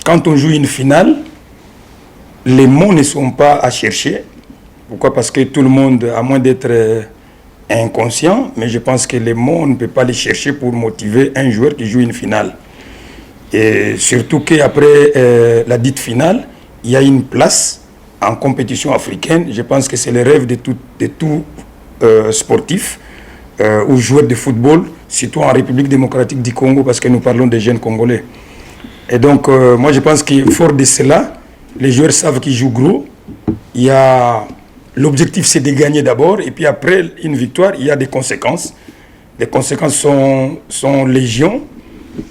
quand on joue une finale, les mots ne sont pas à chercher. Pourquoi? Parce que tout le monde, à moins d'être inconscient, mais je pense que les mots, on ne peut pas les chercher pour motiver un joueur qui joue une finale. Et surtout qu'après la dite finale, il y a une place en compétition africaine. Je pense que c'est le rêve de tout sportif ou joueur de football, surtout en République démocratique du Congo, parce que nous parlons des jeunes Congolais. Et donc, moi, je pense que fort de cela, les joueurs savent qu'ils jouent gros. L'objectif, c'est de gagner d'abord, et puis après une victoire, il y a des conséquences. Les conséquences sont légion.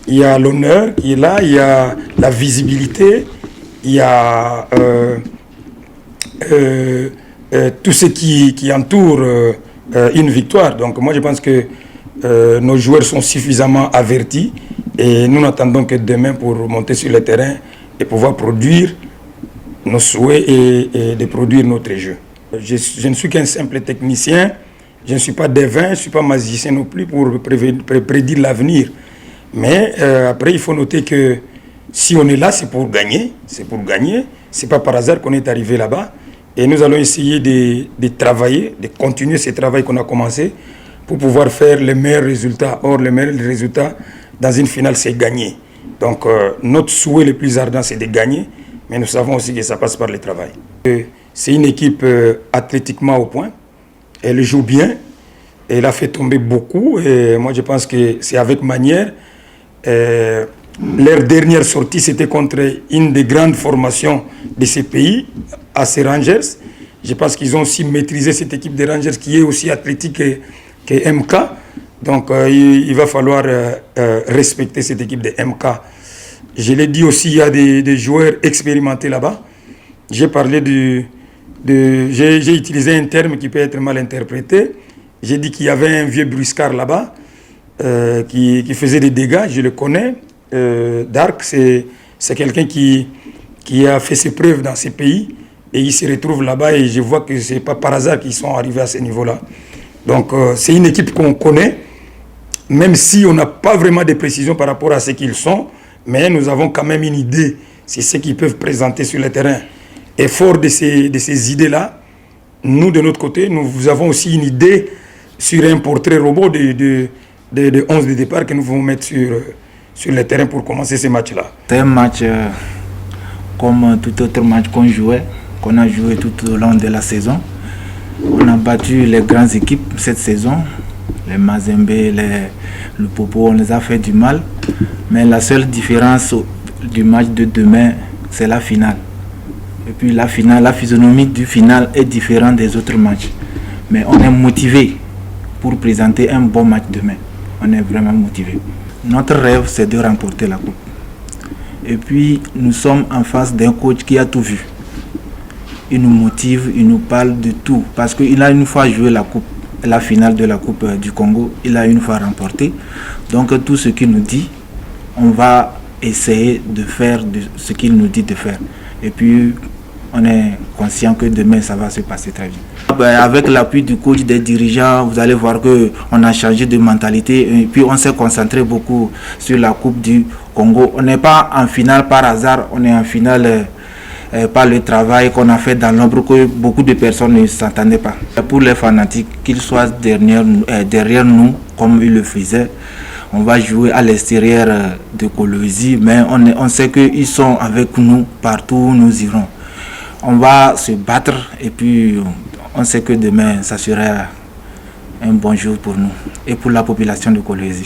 Il y a l'honneur qui est là, il y a la visibilité, il y a tout ce qui entoure une victoire. Donc moi, je pense que nos joueurs sont suffisamment avertis, et nous n'attendons que demain pour monter sur le terrain et pouvoir produire nos souhaits et de produire notre jeu. Je ne suis qu'un simple technicien, je ne suis pas devin, je ne suis pas magicien non plus pour prédire l'avenir. Mais après, il faut noter que si on est là, c'est pour gagner. C'est pour gagner. Ce n'est pas par hasard qu'on est arrivé là-bas. Et nous allons essayer de travailler, de continuer ce travail qu'on a commencé pour pouvoir faire les meilleurs résultats. Or, les meilleurs résultats dans une finale, c'est gagner. Donc, notre souhait le plus ardent, c'est de gagner. Mais nous savons aussi que ça passe par le travail. C'est une équipe athlétiquement au point. Elle joue bien. Elle a fait tomber beaucoup. Et moi, je pense que c'est avec manière. Leur dernière sortie, c'était contre une des grandes formations de ces pays, à ces Rangers. Je pense qu'ils ont aussi maîtrisé cette équipe des Rangers qui est aussi athlétique que MK. Donc, il va falloir respecter cette équipe de MK. Je l'ai dit aussi, il y a des joueurs expérimentés là-bas. J'ai parlé j'ai utilisé un terme qui peut être mal interprété. J'ai dit qu'il y avait un vieux bruscard là-bas qui faisait des dégâts. Je le connais. Dark, c'est quelqu'un qui a fait ses preuves dans ces pays et il se retrouve là-bas et je vois que ce n'est pas par hasard qu'ils sont arrivés à ce niveau-là. Donc, c'est une équipe qu'on connaît, même si on n'a pas vraiment de précisions par rapport à ce qu'ils sont, mais nous avons quand même une idée, c'est ce qu'ils peuvent présenter sur le terrain. Et fort de ces idées-là, nous, de notre côté, nous avons aussi une idée sur un portrait robot de 11 de départ que nous pouvons mettre sur le terrain pour commencer ces matchs-là. C'est un match comme tout autre match qu'on a joué tout au long de la saison. On a battu les grandes équipes cette saison, les Mazembe, le Popo, on les a fait du mal. Mais la seule différence du match de demain, c'est la finale. Et puis la finale, la physionomie du final est différente des autres matchs. Mais on est motivé pour présenter un bon match demain. On est vraiment motivé. Notre rêve, c'est de remporter la coupe. Et puis, nous sommes en face d'un coach qui a tout vu. Il nous motive, il nous parle de tout. Parce qu'il a une fois joué la finale de la Coupe du Congo, il a une fois remporté. Donc, tout ce qu'il nous dit, on va essayer de faire ce qu'il nous dit de faire. Et puis, on est conscient que demain, ça va se passer très bien. Avec l'appui du coach, des dirigeants, vous allez voir qu'on a changé de mentalité. Et puis, on s'est concentré beaucoup sur la Coupe du Congo. On n'est pas en finale par hasard, on est en finale par le travail qu'on a fait dans l'ombre que beaucoup de personnes ne s'entendaient pas. Pour les fanatiques, qu'ils soient derrière nous, comme ils le faisaient, on va jouer à l'extérieur de Kolwezi, mais on sait qu'ils sont avec nous partout où nous irons. On va se battre et puis on sait que demain, ça sera un bon jour pour nous et pour la population de Kolwezi.